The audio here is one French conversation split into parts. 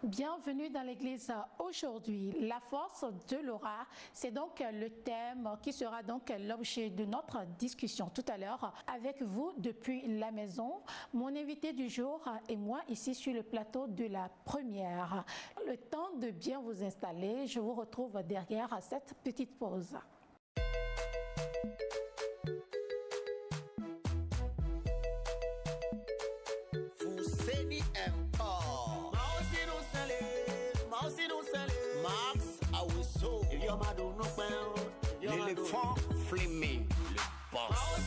Bienvenue dans l'église aujourd'hui. La force de l'aura, c'est donc le thème qui sera donc l'objet de notre discussion tout à l'heure avec vous depuis la maison. Mon invité du jour et moi ici sur le plateau de la première. Le temps de bien vous installer, je vous retrouve derrière cette petite pause. L'éléphant flémé, le boss.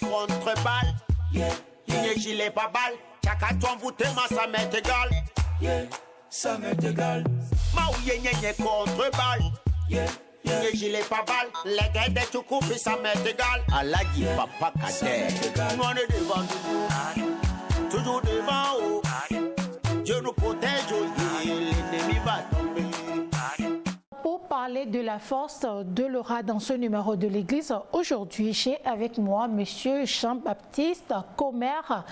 Contre-balle, gilet pas balle, chacun ton bouté, ça m'est égal. Ça m'est égal. Maouye contre-balle, gilet pas balle, les gars de tout coupe, ça m'est égal. Allah dit papa cadet, on est devant nous, toujours devant haut. Dieu nous protège, l'ennemi va tomber. Pour parler de la force de l'aura dans ce numéro de l'église, aujourd'hui j'ai avec moi monsieur Jean-Baptiste Comer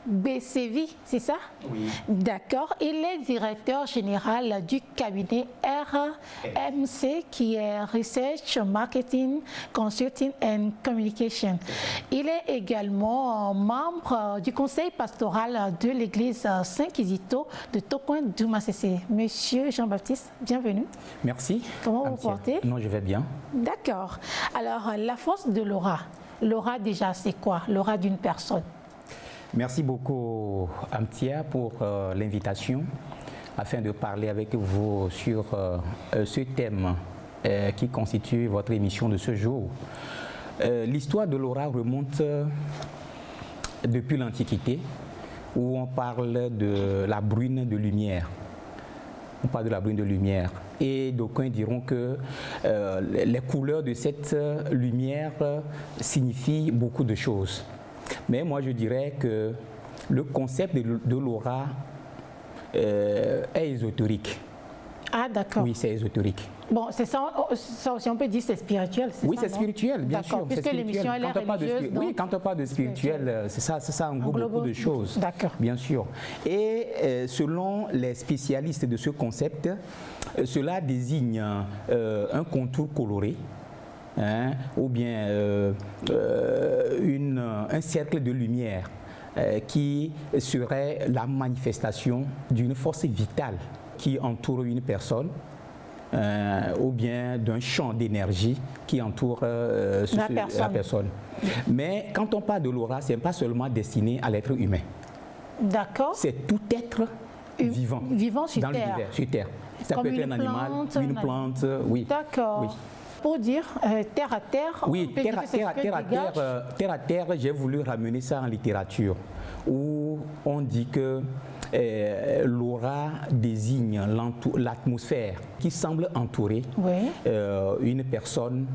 Bessévi, c'est ça? Oui. D'accord. Il est directeur général du cabinet RMC qui est Research, Marketing, Consulting and Communication. Il est également membre du conseil pastoral de l'église Saint-Kizito de Tokoin-Doumassessé. Monsieur Jean-Baptiste, bienvenue. Merci. Comment vous portez? Non, je vais bien. D'accord. Alors, la force de l'aura. L'aura, déjà, c'est quoi? L'aura d'une personne. Merci beaucoup, Amtia, pour l'invitation afin de parler avec vous sur ce thème qui constitue votre émission de ce jour. L'histoire de l'aura remonte depuis l'Antiquité où on parle de la brune de lumière. On parle de la brune de lumière. Et d'aucuns diront que les couleurs de cette lumière signifient beaucoup de choses. Mais moi, je dirais que le concept de l'aura est ésotérique. Ah, d'accord. Oui, c'est ésotérique. Bon, c'est ça aussi, on peut dire c'est spirituel, c'est oui, ça? Oui, c'est spirituel, bien sûr. Puisque l'émission est religieuse. Oui, quand on parle de spirituel, c'est ça englobe beaucoup de choses. D'accord. Bien sûr. Et selon les spécialistes de ce concept, cela désigne un contour coloré, hein, ou bien un cercle de lumière qui serait la manifestation d'une force vitale qui entoure une personne. Ou bien d'un champ d'énergie qui entoure la personne. Mais quand on parle de l'aura, ce n'est pas seulement destiné à l'être humain. D'accord. C'est tout être vivant. Vivant sur dans Terre. Sur Terre. Ça comme peut être un animal, une plante, oui. D'accord. Oui. Pour dire terre à terre. Oui, terre à terre, j'ai voulu ramener ça en littérature, où on dit que l'aura désigne l'atmosphère qui semble entourer une personne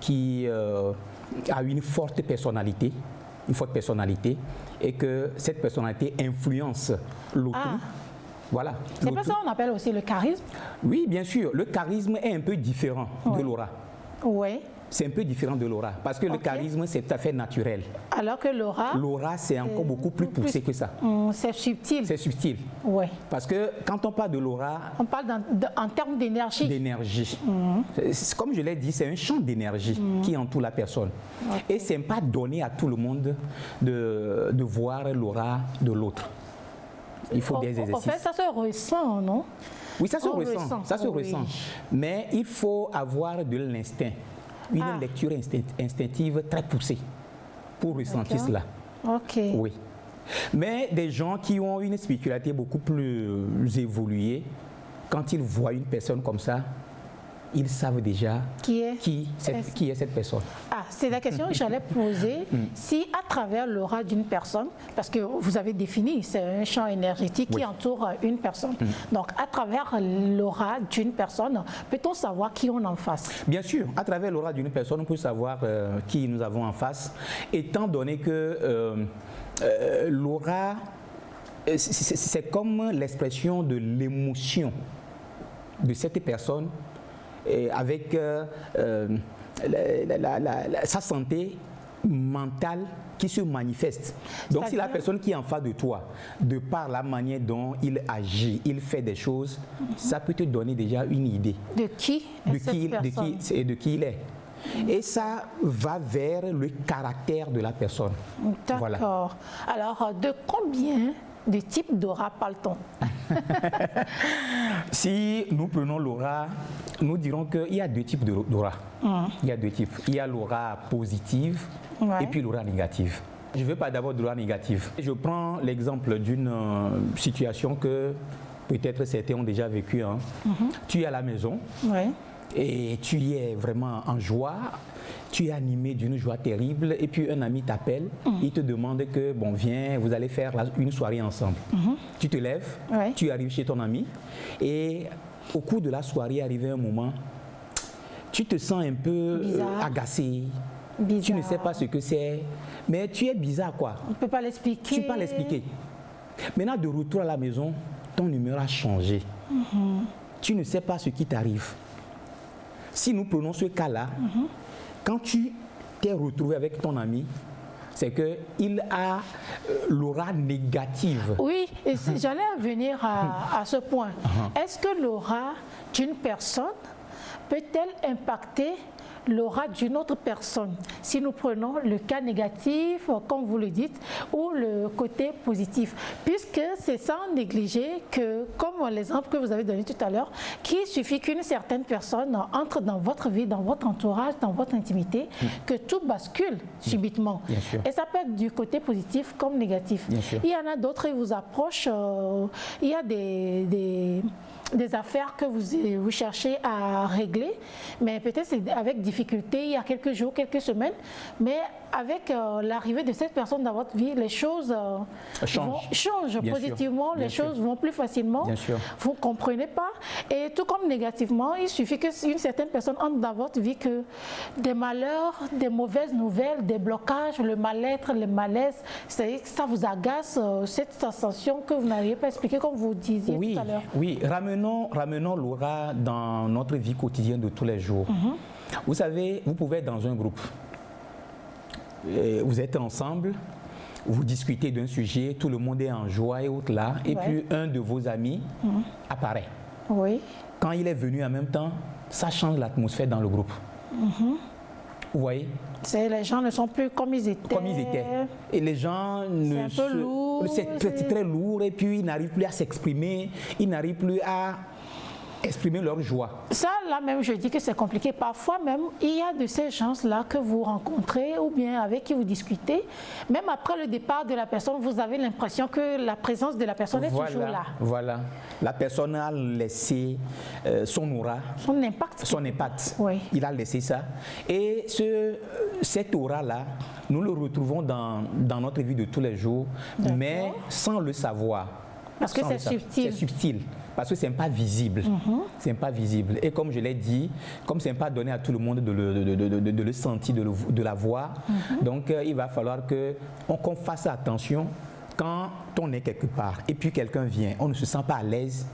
qui a une forte personnalité, et que cette personnalité influence l'autre. Ah. Voilà. C'est pas ça qu'on appelle aussi le charisme? Oui, bien sûr. Le charisme est un peu différent de l'aura. Oui. c'est un peu différent de l'aura. Parce que le charisme, c'est tout à fait naturel. Alors que l'aura... L'aura, c'est encore beaucoup plus poussé que ça. C'est subtil. C'est subtil. Oui. Parce que quand on parle de l'aura... On parle en termes d'énergie. D'énergie. Comme je l'ai dit, c'est un champ d'énergie qui entoure la personne. Et ce n'est pas donné à tout le monde de voir l'aura de l'autre. Il faut des exercices. En fait, ça se ressent, non? Oui, ça se ressent. Ça se ressent. Mais il faut avoir de l'instinct. Une lecture instinctive très poussée pour ressentir cela. Ok. Oui. Mais des gens qui ont une spiritualité beaucoup plus évoluée, quand ils voient une personne comme ça, ils savent déjà qui est cette personne. Ah, c'est la question que j'allais poser. Si à travers l'aura d'une personne, parce que vous avez défini, c'est un champ énergétique qui entoure une personne. Donc, à travers l'aura d'une personne, peut-on savoir qui on a en face? Bien sûr, à travers l'aura d'une personne, on peut savoir qui nous avons en face, étant donné que l'aura, c'est comme l'expression de l'émotion de cette personne avec sa santé mentale qui se manifeste. Donc si la personne qui est en face de toi, de par la manière dont il agit, il fait des choses, ça peut te donner déjà une idée de qui il est. Et ça va vers le caractère de la personne. D'accord. Voilà. Alors, de combien de types d'aura parle-t-on? Si nous prenons l'aura, nous dirons qu'il y a deux types d'aura. Il y a deux types. Il y a l'aura positive et puis l'aura négative. Je ne veux pas d'abord de l'aura négative. Je prends l'exemple d'une situation que peut-être certains ont déjà vécu. Tu es à la maison et tu es vraiment en joie. Tu es animé d'une joie terrible et puis un ami t'appelle, il te demande que, bon, viens, vous allez faire une soirée ensemble. Tu te lèves, tu arrives chez ton ami et au cours de la soirée, arrivé un moment, tu te sens un peu agacé. Bizarre. Tu ne sais pas ce que c'est, mais tu es bizarre quoi. On ne peut pas l'expliquer. Tu ne peux pas l'expliquer. Maintenant, de retour à la maison, ton humeur a changé. Tu ne sais pas ce qui t'arrive. Si nous prenons ce cas-là, quand tu t'es retrouvé avec ton ami, c'est qu'il a l'aura négative. Oui, et j'allais venir à ce point. Est-ce que l'aura d'une personne peut-elle impacter l'aura d'une autre personne, si nous prenons le cas négatif, comme vous le dites, ou le côté positif, puisque c'est sans négliger que, comme l'exemple que vous avez donné tout à l'heure, qu'il suffit qu'une certaine personne entre dans votre vie, dans votre entourage, dans votre intimité, que tout bascule subitement. Et ça peut être du côté positif comme négatif. Il y en a d'autres qui vous approchent, il y a des affaires que vous cherchez à régler, mais peut-être c'est avec difficulté, il y a quelques jours, quelques semaines, mais avec l'arrivée de cette personne dans votre vie, les choses changent positivement, les choses vont plus facilement, vous ne comprenez pas, et tout comme négativement, il suffit qu'une certaine personne entre dans votre vie, que des malheurs, des mauvaises nouvelles, des blocages, le mal-être, le malaise, ça vous agace, cette sensation que vous n'arrivez pas à expliquer comme vous disiez tout à l'heure. Oui, ramenons l'aura dans notre vie quotidienne de tous les jours. Vous savez, vous pouvez être dans un groupe. Vous êtes ensemble, vous discutez d'un sujet, tout le monde est en joie et autres là, et puis un de vos amis apparaît. Quand il est venu en même temps, ça change l'atmosphère dans le groupe. Vous voyez? Les gens ne sont plus comme ils étaient. Et les gens ne c'est un peu lourd. C'est très lourd et puis ils n'arrivent plus à s'exprimer, ils n'arrivent plus à exprimer leur joie. Ça, là même, je dis que c'est compliqué. Parfois même, il y a de ces gens-là que vous rencontrez ou bien avec qui vous discutez. Même après le départ de la personne, vous avez l'impression que la présence de la personne est toujours là. Voilà. La personne a laissé son aura. Son impact. Il a laissé ça. Et cette aura-là, nous le retrouvons dans notre vie de tous les jours, mais sans le savoir. Parce que c'est subtil. C'est subtil. Parce que ce n'est pas visible. C'est pas visible. Et comme je l'ai dit, comme ce n'est pas donné à tout le monde de le sentir, de la voir, donc il va falloir qu'on fasse attention quand on est quelque part et puis quelqu'un vient, on ne se sent pas à l'aise,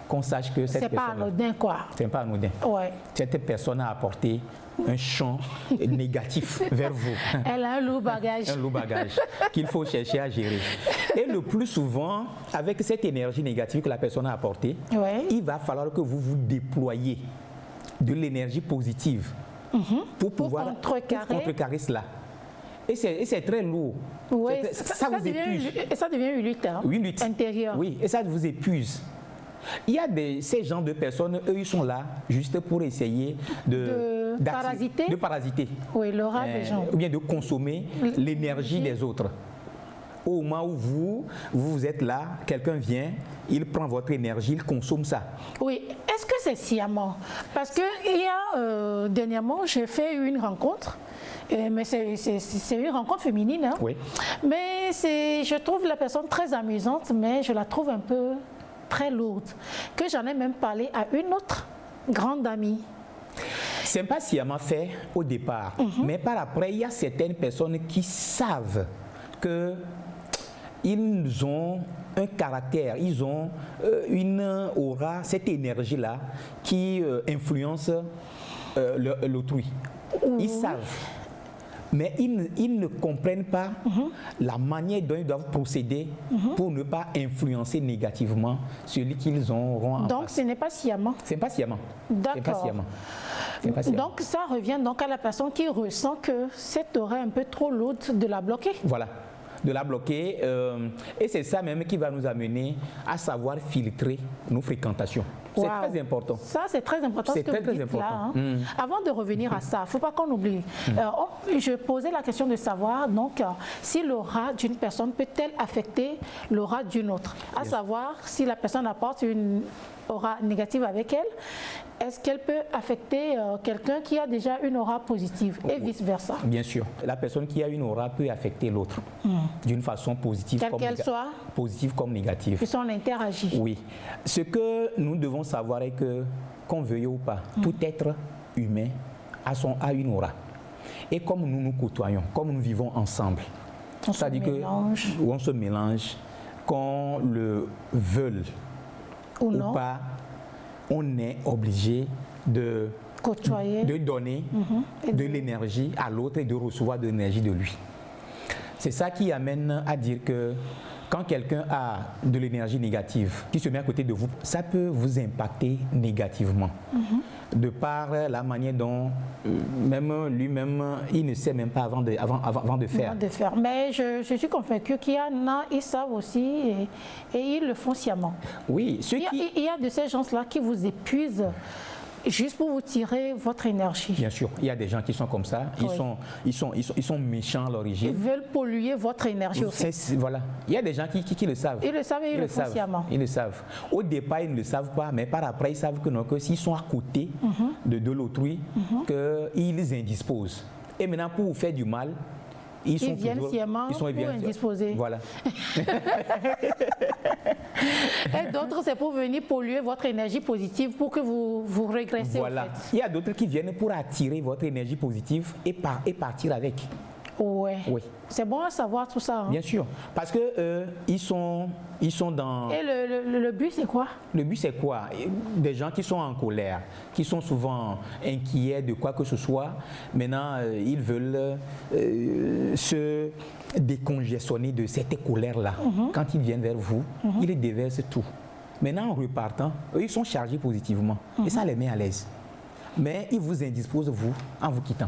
qu'on sache que cette personne... C'est pas anodin, quoi. C'est pas anodin. Ouais. Cette personne a apporté un champ négatif vers vous. Elle a un lourd bagage. Un lourd bagage qu'il faut chercher à gérer. Et le plus souvent, avec cette énergie négative que la personne a apportée, il va falloir que vous vous déployiez de l'énergie positive pour pouvoir contrecarrer cela. Et c'est très lourd. Oui, ça vous épuise. Et ça devient une lutte, hein, une lutte intérieure. Oui, et ça vous épuise. Il y a ces genres de personnes, eux, ils sont là juste pour essayer de parasiter. Oui, l'aura des gens. Ou bien de consommer l'énergie des autres. Au moment où vous êtes là, quelqu'un vient, il prend votre énergie, il consomme ça. Oui, est-ce que c'est sciemment? Parce que dernièrement, j'ai fait une rencontre, mais c'est une rencontre féminine. Hein? Oui. Mais je trouve la personne très amusante, mais je la trouve un peu très lourde, que j'en ai même parlé à une autre grande amie. C'est pas sciemment fait au départ, mais par après, il y a certaines personnes qui savent qu'ils ont un caractère, ils ont une aura, cette énergie-là qui influence l'autrui. Ils savent. Mais ils ne comprennent pas la manière dont ils doivent procéder pour ne pas influencer négativement celui qu'ils auront en Donc, face. ce n'est pas sciemment. Ce n'est pas sciemment. D'accord. Donc, ça revient donc à la personne qui ressent que cette aura un peu trop lourde de la bloquer. Voilà, de la bloquer. Et c'est ça même qui va nous amener à savoir filtrer nos fréquentations. C'est très important. Ça, c'est très important ce que vous dites là. Hein. Avant de revenir à ça, il ne faut pas qu'on oublie. Je posais la question de savoir donc, si l'aura d'une personne peut-elle affecter l'aura d'une autre. À savoir, si la personne apporte une aura négative avec elle, est-ce qu'elle peut affecter quelqu'un qui a déjà une aura positive et vice-versa? Bien sûr. La personne qui a une aura peut affecter l'autre d'une façon positive, quelle qu'elle soit, positive comme négative. Puis on interagit. Oui. Ce que nous devons savoir est que, qu'on veuille ou pas, tout être humain a une aura. Et comme nous nous côtoyons, comme nous vivons ensemble, c'est-à-dire qu'on se mélange, qu'on le veuille ou pas, on est obligé de donner de l'énergie à l'autre et de recevoir de l'énergie de lui. C'est ça qui amène à dire que quand quelqu'un a de l'énergie négative qui se met à côté de vous, ça peut vous impacter négativement. De par la manière dont même lui-même, il ne sait même pas avant de faire. Mais je suis convaincue qu'il y en a, ils savent aussi et ils le font sciemment. Oui. Il y a de ces gens-là qui vous épuisent juste pour vous tirer votre énergie. Bien sûr, il y a des gens qui sont comme ça, ils sont méchants à l'origine. Ils veulent polluer votre énergie aussi. Voilà, il y a des gens qui le savent. Ils le savent et ils le font sciemment. Ils le savent. Au départ, ils ne le savent pas, mais par après, ils savent que s'ils sont à côté de l'autrui, qu'ils indisposent. Et maintenant, pour vous faire du mal, ils viennent sciemment pour indisposer. Voilà. Et d'autres, c'est pour venir polluer votre énergie positive pour que vous régressez. Voilà. Il y a d'autres qui viennent pour attirer votre énergie positive et partir avec. Ouais. Oui. C'est bon à savoir tout ça. Hein? Bien sûr. Parce que ils sont dans... Et le but, c'est quoi? Le but, c'est quoi? Des gens qui sont en colère, qui sont souvent inquiets de quoi que ce soit. Maintenant, ils veulent se décongestionner de cette colère-là. Quand ils viennent vers vous, ils déversent tout. Maintenant, en repartant, eux, ils sont chargés positivement. Et ça les met à l'aise. Mais ils vous indisposent, vous, en vous quittant.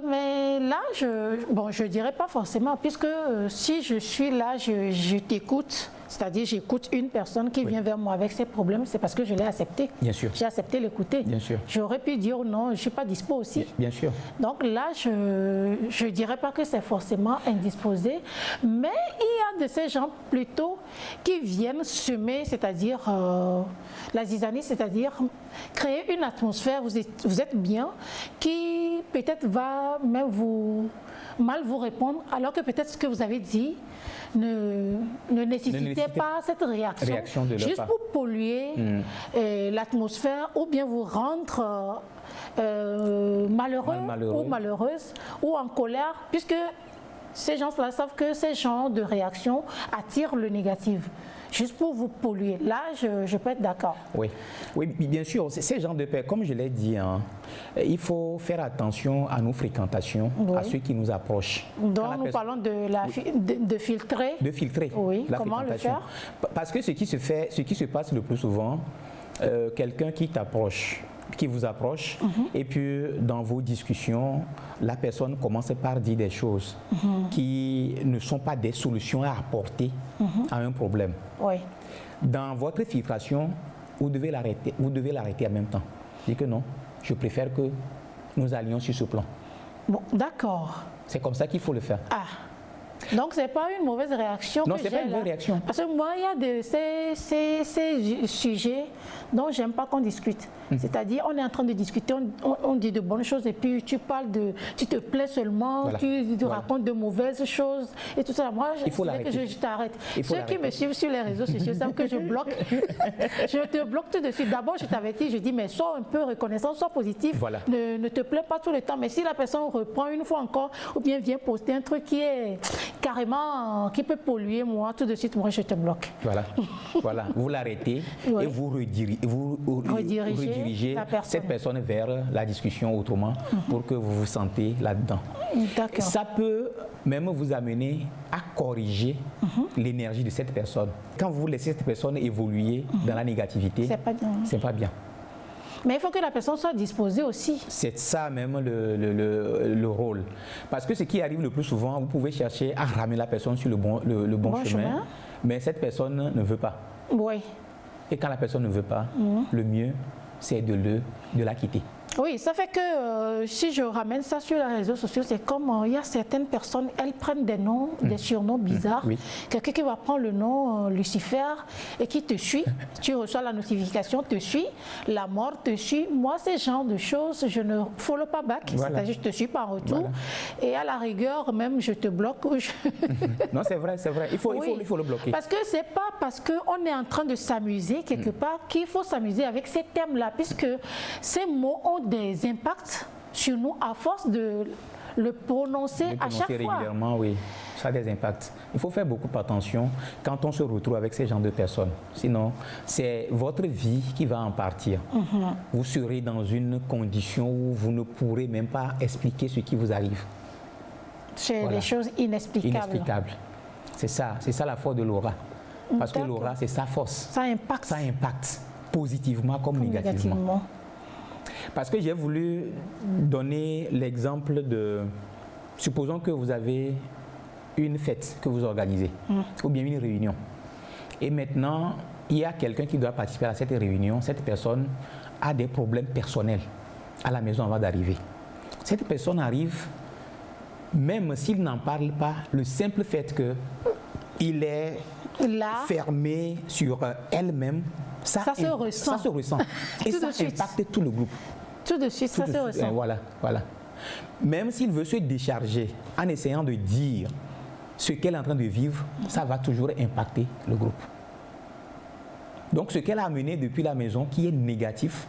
Mais là, je dirais pas forcément, puisque si je suis là, je t'écoute, c'est-à-dire j'écoute une personne qui vient vers moi avec ses problèmes, c'est parce que je l'ai accepté. Bien sûr. J'ai accepté l'écouter. Bien sûr. J'aurais pu dire non, je ne suis pas dispo aussi. Bien sûr. Donc là, je ne dirais pas que c'est forcément indisposé, mais il y a de ces gens plutôt qui viennent semer, c'est-à-dire la zizanie, c'est-à-dire créer une atmosphère, vous êtes bien, qui peut-être va même mal vous répondre, alors que peut-être ce que vous avez dit ne nécessitait pas cette réaction de juste pour polluer l'atmosphère ou bien vous rendre malheureux ou malheureuse ou en colère, puisque ces gens-là savent que ces genres de réactions attirent le négatif. juste pour vous polluer. Là, je peux être d'accord. Oui, oui, bien sûr, ces gens de paix, comme je l'ai dit, hein, il faut faire attention à nos fréquentations, à ceux qui nous approchent. Donc nous parlons de filtrer. De filtrer. Oui, comment le faire? Parce que ce qui se passe le plus souvent, quelqu'un qui t'approche, qui vous approche, et puis dans vos discussions, la personne commence par dire des choses qui ne sont pas des solutions à apporter à un problème. Oui. Dans votre filtration, vous devez l'arrêter en même temps. Dites que non, je préfère que nous allions sur ce plan. Bon, d'accord. C'est comme ça qu'il faut le faire. Ah. Donc, ce n'est pas une mauvaise réaction. Non, ce n'est pas une mauvaise réaction. Parce que moi, il y a de ces sujets dont je n'aime pas qu'on discute. C'est-à-dire, on est en train de discuter, on dit de bonnes choses et puis tu parles tu te plais seulement, voilà. tu racontes de mauvaises choses et tout ça. Moi, il faut que je t'arrête. Ceux qui me suivent sur les réseaux sociaux savent que je bloque. Je te bloque tout de suite. D'abord, je t'avais dit, je dis, mais sois un peu reconnaissant, sois positif. Voilà. Ne te plains pas tout le temps. Mais si la personne reprend une fois encore ou bien vient poster un truc qui est carrément, qui peut polluer, moi, tout de suite, moi, je te bloque. Voilà. Voilà. Vous l'arrêtez et vous redirigez cette personne vers la discussion autrement pour que vous vous sentez là-dedans. Ça peut même vous amener à corriger l'énergie de cette personne. Quand vous laissez cette personne évoluer dans la négativité, c'est pas bien. Mais il faut que la personne soit disposée aussi. C'est ça même le rôle. Parce que ce qui arrive le plus souvent, vous pouvez chercher à ramener la personne sur le bon chemin, mais cette personne ne veut pas. Oui. Et quand la personne ne veut pas, le mieux, c'est de la quitter. Oui, ça fait que si je ramène ça sur les réseaux sociaux, c'est comme il y a certaines personnes, elles prennent des noms, des surnoms bizarres. Oui. Quelqu'un qui va prendre le nom Lucifer et qui te suit, tu reçois la notification, te suit, la mort te suit. Moi, ces genres de choses, je ne follow pas back, c'est-à-dire je te suis pas en retour. Voilà. Et à la rigueur, même je te bloque. Non, c'est vrai, il faut le bloquer. Parce que c'est pas parce qu'on est en train de s'amuser quelque part qu'il faut s'amuser avec ces thèmes-là, puisque ces mots ont des impacts sur nous à force de le prononcer à chaque fois. Régulièrement, oui, ça a des impacts. Il faut faire beaucoup attention quand on se retrouve avec ces genres de personnes. Sinon, c'est votre vie qui va en partir. Vous serez dans une condition où vous ne pourrez même pas expliquer ce qui vous arrive. C'est des choses inexplicables. C'est ça la force de l'aura. Parce que l'aura, c'est sa force. Ça impacte positivement comme négativement. Parce que j'ai voulu donner l'exemple de... Supposons que vous avez une fête que vous organisez, ou bien une réunion. Et maintenant, il y a quelqu'un qui doit participer à cette réunion. Cette personne a des problèmes personnels à la maison avant d'arriver. Cette personne arrive, même s'il n'en parle pas, le simple fait qu'il est fermé sur elle-même, ça se ressent. Et ça impacte tout le groupe. Tout de suite, ça se ressent. Voilà. Même s'il veut se décharger en essayant de dire ce qu'elle est en train de vivre, ça va toujours impacter le groupe. Donc ce qu'elle a amené depuis la maison, qui est négatif,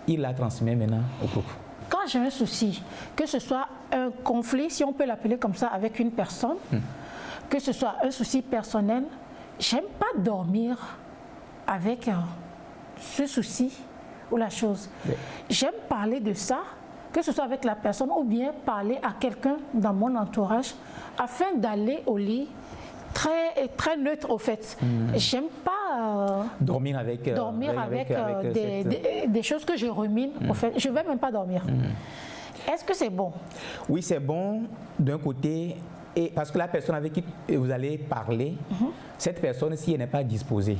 il la transmet maintenant au groupe. Quand j'ai un souci, que ce soit un conflit, si on peut l'appeler comme ça, avec une personne, que ce soit un souci personnel, j'aime pas dormir avec ce souci ou la chose. Oui. J'aime parler de ça, que ce soit avec la personne ou bien parler à quelqu'un dans mon entourage afin d'aller au lit très neutre au fait. J'aime pas dormir avec des choses que je rumine au fait. Je ne vais même pas dormir. Est-ce que c'est bon? Oui, c'est bon d'un côté. Et parce que la personne avec qui vous allez parler, cette personne, si elle n'est pas disposée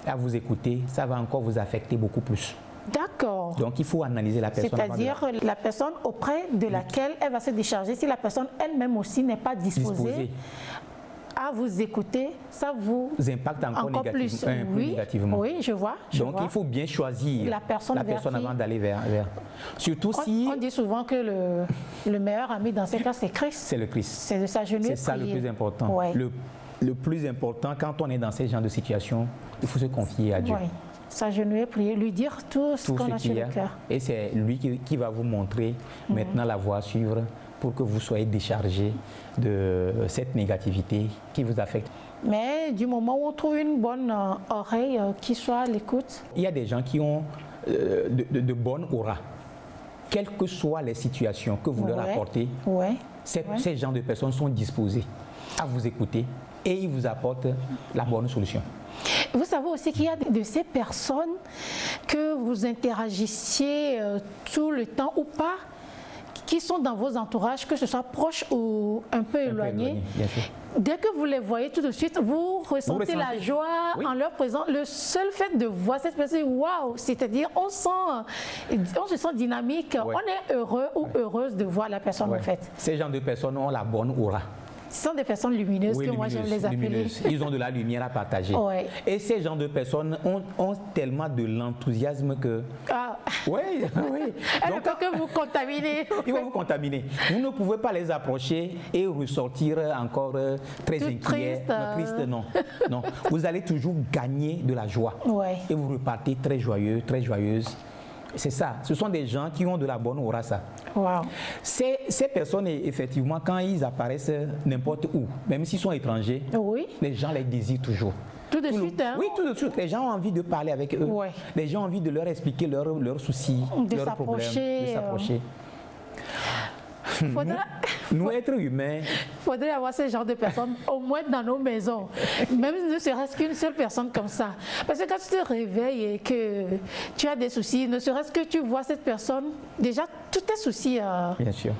à vous écouter, ça va encore vous affecter beaucoup plus. D'accord. Donc, il faut analyser la personne. C'est-à-dire la personne auprès de laquelle elle va se décharger, si la personne elle-même aussi n'est pas disposée à vous écouter, ça vous impacte encore plus. Négativement. Oui, je vois. Donc, il faut bien choisir la personne avant d'aller vers. Surtout si... On dit souvent que le meilleur ami dans ces cas, c'est Christ. C'est le Christ. C'est de s'agenouiller. C'est ça le plus important. Ouais. Le plus important, quand on est dans ce genre de situation, il faut se confier à Dieu. Ouais. S'agenouiller, prier, lui dire tout ce qu'on a sur le cœur. Et c'est lui qui va vous montrer maintenant la voie à suivre pour que vous soyez déchargé de cette négativité qui vous affecte. Mais du moment où on trouve une bonne oreille qui soit à l'écoute. Il y a des gens qui ont de bonnes auras. Quelles que soient les situations que vous leur apportez, ces gens de personnes sont disposés à vous écouter et ils vous apportent la bonne solution. Vous savez aussi qu'il y a de ces personnes que vous interagissiez tout le temps ou pas, qui sont dans vos entourages, que ce soit proche ou un peu éloigné. Dès que vous les voyez tout de suite, vous ressentez la joie en leur présence. Le seul fait de voir cette personne, waouh, c'est-à-dire on se sent dynamique, on est heureux ou heureuse de voir la personne en fait. Ces gens de personnes ont la bonne aura. Ce sont des personnes lumineuses que moi j'aime les appeler. Ils ont de la lumière à partager. Et ces gens de personnes ont tellement de l'enthousiasme que... Oui. Elles ne peuvent que vous contaminer. Ils vont vous contaminer. Vous ne pouvez pas les approcher et ressortir encore très inquiet. Triste, non. Vous allez toujours gagner de la joie. Et vous repartez très joyeux, très joyeuse. C'est ça. Ce sont des gens qui ont de la bonne aura, ça. Wow. Ces personnes, effectivement, quand ils apparaissent n'importe où, même s'ils sont étrangers, les gens les désirent toujours. Tout de suite, hein? Oui, tout de suite. Les gens ont envie de parler avec eux. Les gens ont envie de leur expliquer leurs soucis, leurs problèmes, de s'approcher. Nous, êtres humains... Il faudrait avoir ce genre de personnes, au moins dans nos maisons. Même ne serait-ce qu'une seule personne comme ça. Parce que quand tu te réveilles et que tu as des soucis, ne serait-ce que tu vois cette personne, déjà, tous tes soucis... Bien sûr.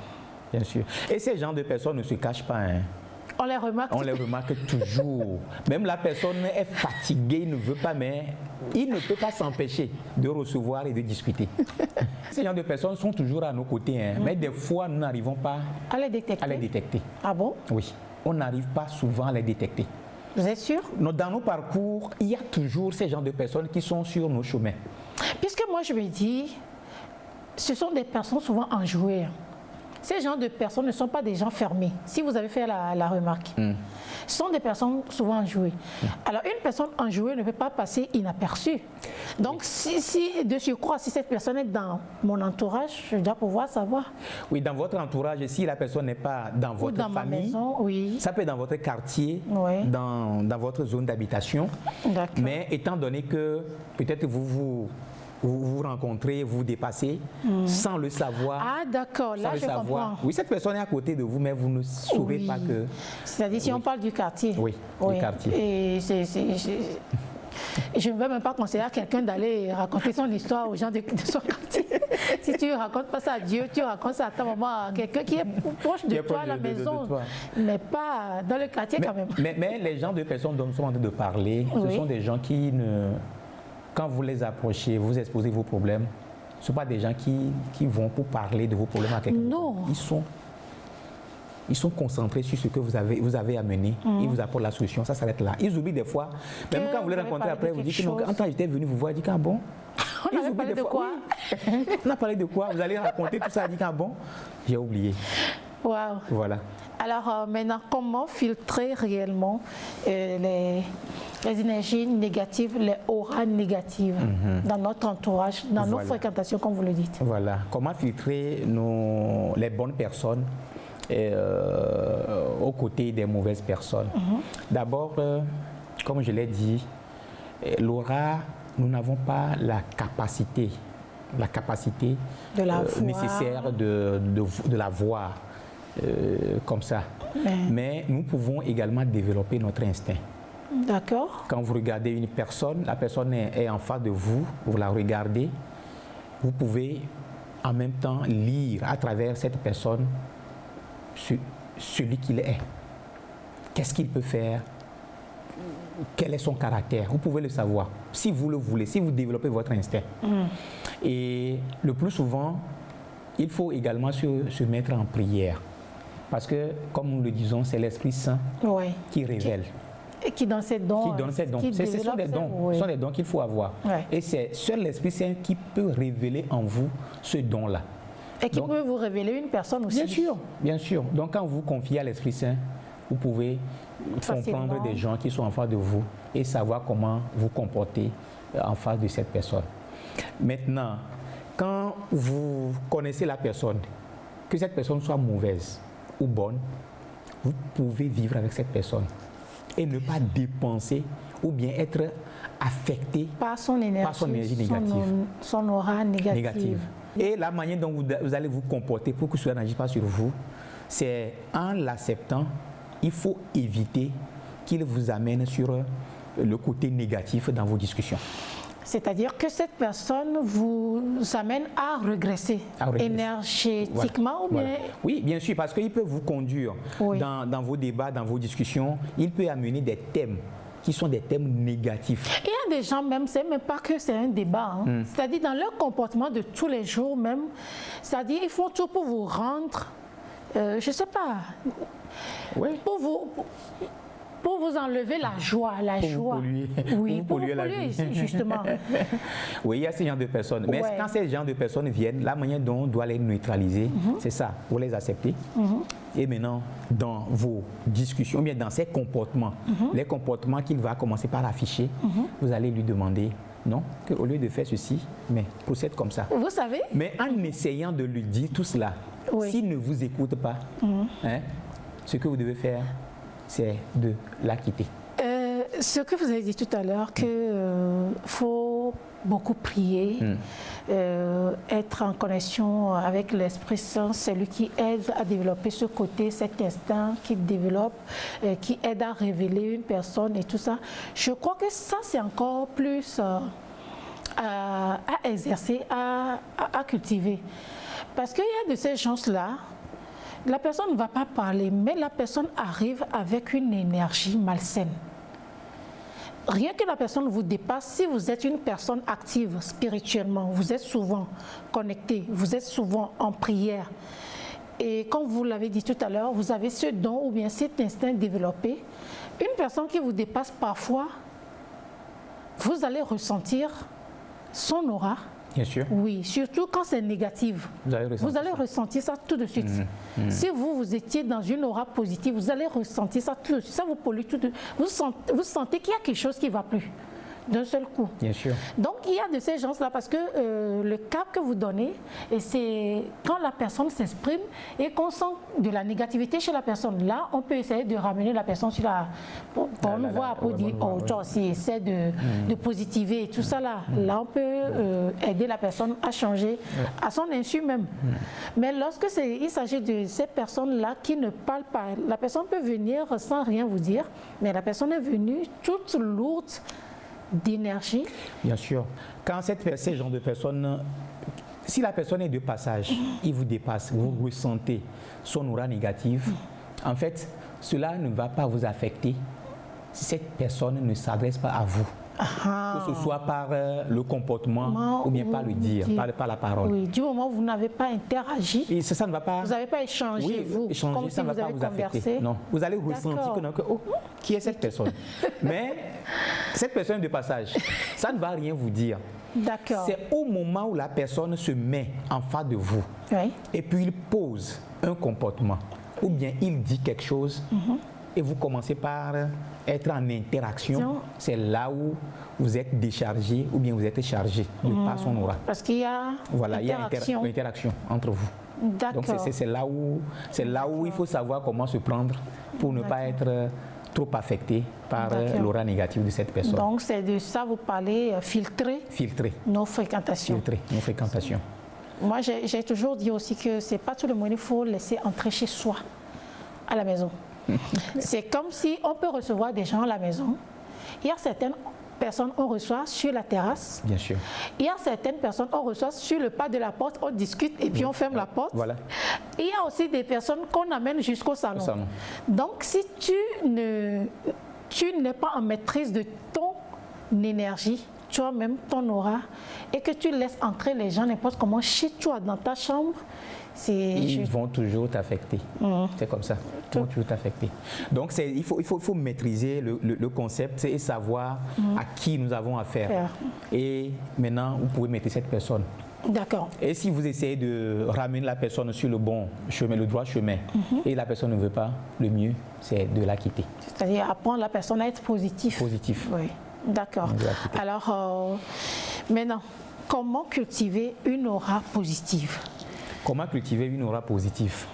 Et ces genres de personnes ne se cachent pas, hein. On les remarque toujours. Même la personne est fatiguée, il ne veut pas, mais il ne peut pas s'empêcher de recevoir et de discuter. Ces gens de personnes sont toujours à nos côtés, hein, mais des fois, nous n'arrivons pas à les détecter. Ah bon? Oui, on n'arrive pas souvent à les détecter. Vous êtes sûr? Dans nos parcours, il y a toujours ces gens de personnes qui sont sur nos chemins. Puisque moi, je me dis, ce sont des personnes souvent enjouées. Ces gens de personnes ne sont pas des gens fermés, si vous avez fait la remarque. Ce sont des personnes souvent enjouées. Alors, une personne enjouée ne peut pas passer inaperçue. Donc, si de surcroît, si cette personne est dans mon entourage, je dois pouvoir savoir. Oui, dans votre entourage, si la personne n'est pas dans votre dans famille, ma maison, ça peut être dans votre quartier, dans votre zone d'habitation. Mais étant donné que peut-être vous rencontrez, vous dépassez, sans le savoir. Ah d'accord, là je comprends. Oui, cette personne est à côté de vous, mais vous ne saurez pas que... C'est-à-dire si on parle du quartier. Oui, du quartier. Et je ne vais même pas conseiller à quelqu'un d'aller raconter son histoire aux gens de son quartier. Si tu ne racontes pas ça à Dieu, tu racontes ça à ta maman, à quelqu'un qui est proche de toi à la maison, mais pas dans le quartier quand même. Mais les gens de personnes dont nous sommes en train de parler, ce sont des gens qui ne... Quand vous les approchez, vous exposez vos problèmes, ce ne sont pas des gens qui vont pour parler de vos problèmes à quelqu'un. Non. Ils sont concentrés sur ce que vous avez amené. Ils vous apportent la solution, ça s'arrête là. Ils oublient des fois, même quand vous les rencontrez après, vous dites que quand j'étais venu vous voir, ils disent ah bon. On avait parlé de quoi? On a parlé de quoi? Vous allez raconter tout ça, ils disent ah bon, j'ai oublié. Wow. Voilà. Alors maintenant, comment filtrer réellement les énergies négatives, les auras négatives dans notre entourage, dans nos fréquentations, comme vous le dites? Voilà. Comment filtrer les bonnes personnes aux côtés des mauvaises personnes? D'abord, comme je l'ai dit, l'aura, nous n'avons pas la capacité de la nécessaire de la voir. Comme ça. Mais nous pouvons également développer notre instinct. D'accord. Quand vous regardez une personne, la personne est en face de vous, vous la regardez, vous pouvez en même temps lire à travers cette personne celui qu'il est. Qu'est-ce qu'il peut faire? Quel est son caractère? Vous pouvez le savoir, si vous le voulez, si vous développez votre instinct. Et le plus souvent, il faut également se mettre en prière. Parce que, comme nous le disons, c'est l'Esprit Saint qui révèle. Qui donne ses dons. Qui donne ses dons. Ce sont des dons. Ce sont des dons qu'il faut avoir. Et c'est seul l'Esprit Saint qui peut révéler en vous ce don-là. Et qui peut vous révéler une personne aussi. Bien sûr. Donc, quand vous confiez à l'Esprit Saint, vous pouvez comprendre des gens qui sont en face de vous et savoir comment vous comporter en face de cette personne. Maintenant, quand vous connaissez la personne, que cette personne soit mauvaise ou bonne, vous pouvez vivre avec cette personne et ne pas dépenser ou bien être affecté par son énergie, négative. Son aura négative. Et la manière dont vous allez vous comporter pour que cela n'agisse pas sur vous, c'est en l'acceptant, il faut éviter qu'il vous amène sur le côté négatif dans vos discussions. C'est-à-dire que cette personne vous amène à régresser énergétiquement ou bien... Voilà. Oui, bien sûr, parce qu'il peut vous conduire dans vos débats, dans vos discussions. Il peut amener des thèmes qui sont des thèmes négatifs. Il y a des gens même, c'est même pas que c'est un débat, hein. C'est-à-dire dans leur comportement de tous les jours même, c'est-à-dire ils font tout pour vous rendre, je sais pas, pour vous enlever la joie, Vous polluer. Oui, pour vous polluer justement. Oui, il y a ce genre de personnes. Mais quand ces gens de personnes viennent, la manière dont on doit les neutraliser, c'est ça, vous les acceptez. Et maintenant, dans vos discussions, bien dans ses comportements, les comportements qu'il va commencer par afficher, vous allez lui demander, non, qu'au lieu de faire ceci, mais procède comme ça. Vous savez? Mais en essayant de lui dire tout cela, s'il ne vous écoute pas, ce que vous devez faire, c'est de la quitter. Ce que vous avez dit tout à l'heure, qu'il faut beaucoup prier, être en connexion avec l'Esprit Saint, c'est lui qui aide à développer ce côté, cet instinct qui développe, qui aide à révéler une personne et tout ça. Je crois que ça, c'est encore plus à exercer, à cultiver. Parce qu'il y a de ces gens-là, la personne ne va pas parler, mais la personne arrive avec une énergie malsaine. Rien que la personne vous dépasse, si vous êtes une personne active spirituellement, vous êtes souvent connecté, vous êtes souvent en prière. Et comme vous l'avez dit tout à l'heure, vous avez ce don ou bien cet instinct développé. Une personne qui vous dépasse parfois, vous allez ressentir son aura. Bien sûr. Oui, surtout quand c'est négatif. Vous allez ressentir ça tout de suite. Si vous étiez dans une aura positive, vous allez ressentir ça tout de suite. Ça vous pollue tout de suite. Vous sentez qu'il y a quelque chose qui ne va plus d'un seul coup. Bien sûr. Donc, il y a de ces gens-là parce que le cap que vous donnez, et c'est quand la personne s'exprime et qu'on sent de la négativité chez la personne. Là, on peut essayer de ramener la personne sur la... Pour nous voir, pour dire, oh, genre, si essaie de positiver et tout ça là. Là, on peut aider la personne à changer, à son insu même. Mais lorsque il s'agit de ces personnes-là qui ne parlent pas, la personne peut venir sans rien vous dire, mais la personne est venue toute lourde d'énergie. Bien sûr. Quand ces genre de personnes, si la personne est de passage, il vous dépasse, vous ressentez son aura négative, en fait, cela ne va pas vous affecter si cette personne ne s'adresse pas à vous. Que ce soit par le comportement ou bien par le dire, par la parole. Oui, du moment où vous n'avez pas interagi, et ça ne va pas, vous n'avez pas échangé, comme ça si ne va vous pas avez vous conversé. affecter. Non, vous allez ressentir que qui est cette personne. Mais cette personne de passage, ça ne va rien vous dire. D'accord. C'est au moment où la personne se met en face de vous et puis il pose un comportement ou bien il dit quelque chose et vous commencez par être en interaction, c'est là où vous êtes déchargé ou bien vous êtes chargé de par son aura. Parce qu'il y a interaction entre vous. Donc c'est là où il faut savoir comment se prendre pour ne pas être trop affecté par l'aura négative de cette personne. Donc c'est de ça vous parlez, filtrer nos fréquentations. Filtrer nos fréquentations. Moi j'ai toujours dit aussi que c'est pas tout le monde qu'il faut laisser entrer chez soi, à la maison. C'est comme si on peut recevoir des gens à la maison. Il y a certaines personnes on reçoit sur la terrasse. Bien sûr. Il y a certaines personnes on reçoit sur le pas de la porte, on discute et puis on ferme la porte. Voilà. Il y a aussi des personnes qu'on amène jusqu'au salon. Donc si tu n'es pas en maîtrise de ton énergie, toi-même, ton aura, et que tu laisses entrer les gens n'importe comment chez toi, dans ta chambre, ils vont toujours t'affecter. C'est comme ça. Ils vont toujours t'affecter. Donc, il faut maîtriser le concept et savoir à qui nous avons affaire. Et maintenant, vous pouvez mettre cette personne. D'accord. Et si vous essayez de ramener la personne sur le bon chemin, le droit chemin, et la personne ne veut pas, le mieux, c'est de la quitter. C'est-à-dire apprendre la personne à être positif. Positif. Oui. D'accord. Alors, maintenant, comment cultiver une aura positive? Comment cultiver une aura positive?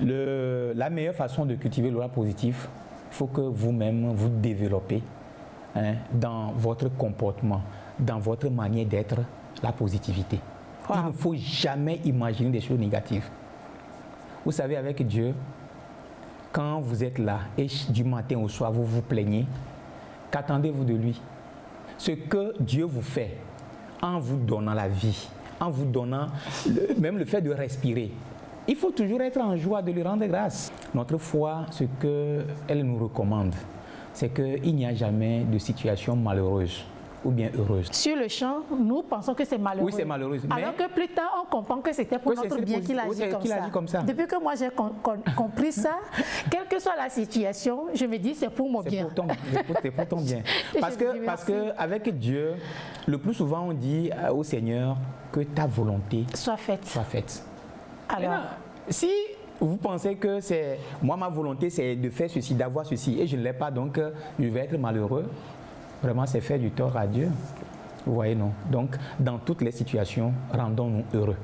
La meilleure façon de cultiver l'aura positive, il faut que vous-même vous développez dans votre comportement, dans votre manière d'être, la positivité. Wow. Il ne faut jamais imaginer des choses négatives. Vous savez, avec Dieu, quand vous êtes là et du matin au soir, vous vous plaignez, qu'attendez-vous de lui? Ce que Dieu vous fait en vous donnant la vie, en vous donnant même le fait de respirer, il faut toujours être en joie de lui rendre grâce. Notre foi, ce qu'elle nous recommande, c'est qu'il n'y a jamais de situation malheureuse ou bien heureuse. Sur le champ, nous pensons que c'est malheureux. Oui, c'est malheureux. Alors que plus tard, on comprend que c'était pour notre bien qu'il agit comme ça. Depuis que moi j'ai compris ça, quelle que soit la situation, je me dis c'est pour mon bien. C'est pour ton bien. Parce que avec Dieu, le plus souvent on dit au Seigneur que ta volonté soit faite. Alors, si vous pensez que c'est moi, ma volonté c'est de faire ceci, d'avoir ceci, et je ne l'ai pas, donc je vais être malheureux, vraiment c'est faire du tort à Dieu. Vous voyez, non? Donc, dans toutes les situations, rendons-nous heureux.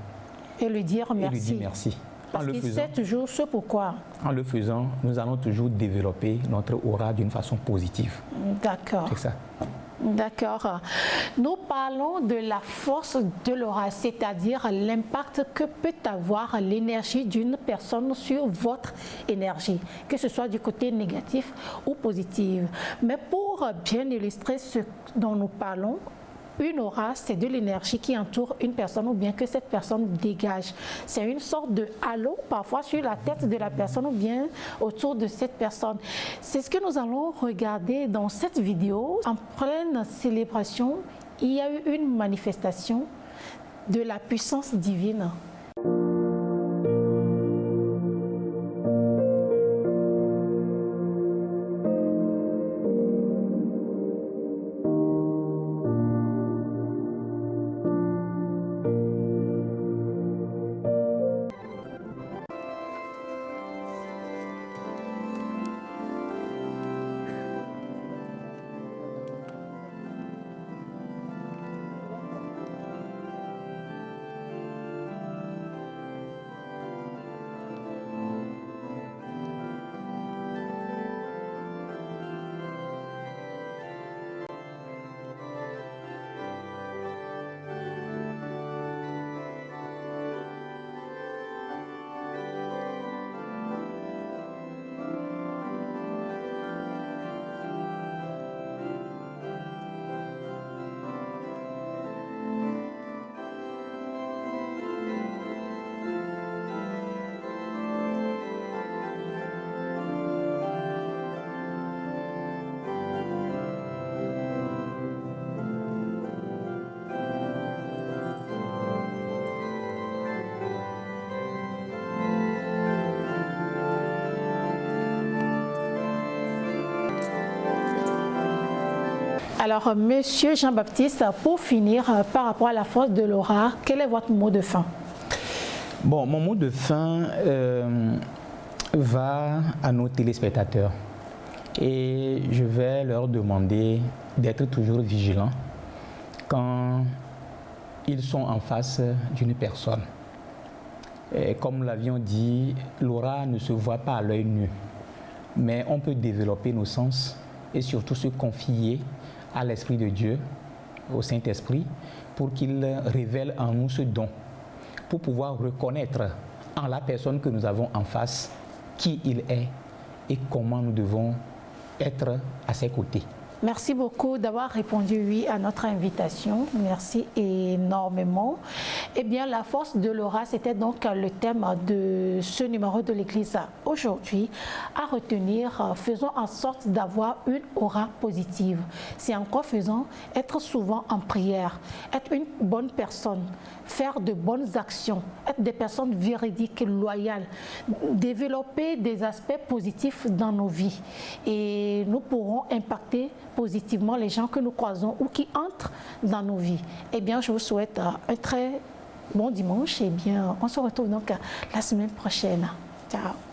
Et lui dire merci. Et lui dire merci. Parce qu'il sait toujours ce pourquoi. En le faisant, nous allons toujours développer notre aura d'une façon positive. D'accord. C'est ça. D'accord. Nous parlons de la force de l'aura, c'est-à-dire l'impact que peut avoir l'énergie d'une personne sur votre énergie, que ce soit du côté négatif ou positif. Mais pour bien illustrer ce dont nous parlons, une aura, c'est de l'énergie qui entoure une personne ou bien que cette personne dégage. C'est une sorte de halo parfois sur la tête de la personne ou bien autour de cette personne. C'est ce que nous allons regarder dans cette vidéo. En pleine célébration, il y a eu une manifestation de la puissance divine. Alors, Monsieur Jean-Baptiste, pour finir, par rapport à la force de l'aura, quel est votre mot de fin? Bon, mon mot de fin va à nos téléspectateurs. Et je vais leur demander d'être toujours vigilants quand ils sont en face d'une personne. Et comme nous l'avions dit, l'aura ne se voit pas à l'œil nu. Mais on peut développer nos sens et surtout se confier à l'Esprit de Dieu, au Saint-Esprit, pour qu'il révèle en nous ce don, pour pouvoir reconnaître en la personne que nous avons en face qui il est et comment nous devons être à ses côtés. Merci beaucoup d'avoir répondu oui à notre invitation. Merci énormément. Eh bien, la force de l'aura, c'était donc le thème de ce numéro de l'Église aujourd'hui. À retenir, faisons en sorte d'avoir une aura positive. C'est en quoi faisons? Être souvent en prière, être une bonne personne, faire de bonnes actions, être des personnes véridiques, loyales, développer des aspects positifs dans nos vies. Et nous pourrons impacter positivement les gens que nous croisons ou qui entrent dans nos vies. Eh bien, je vous souhaite un très bon dimanche. Eh bien, on se retrouve donc la semaine prochaine. Ciao.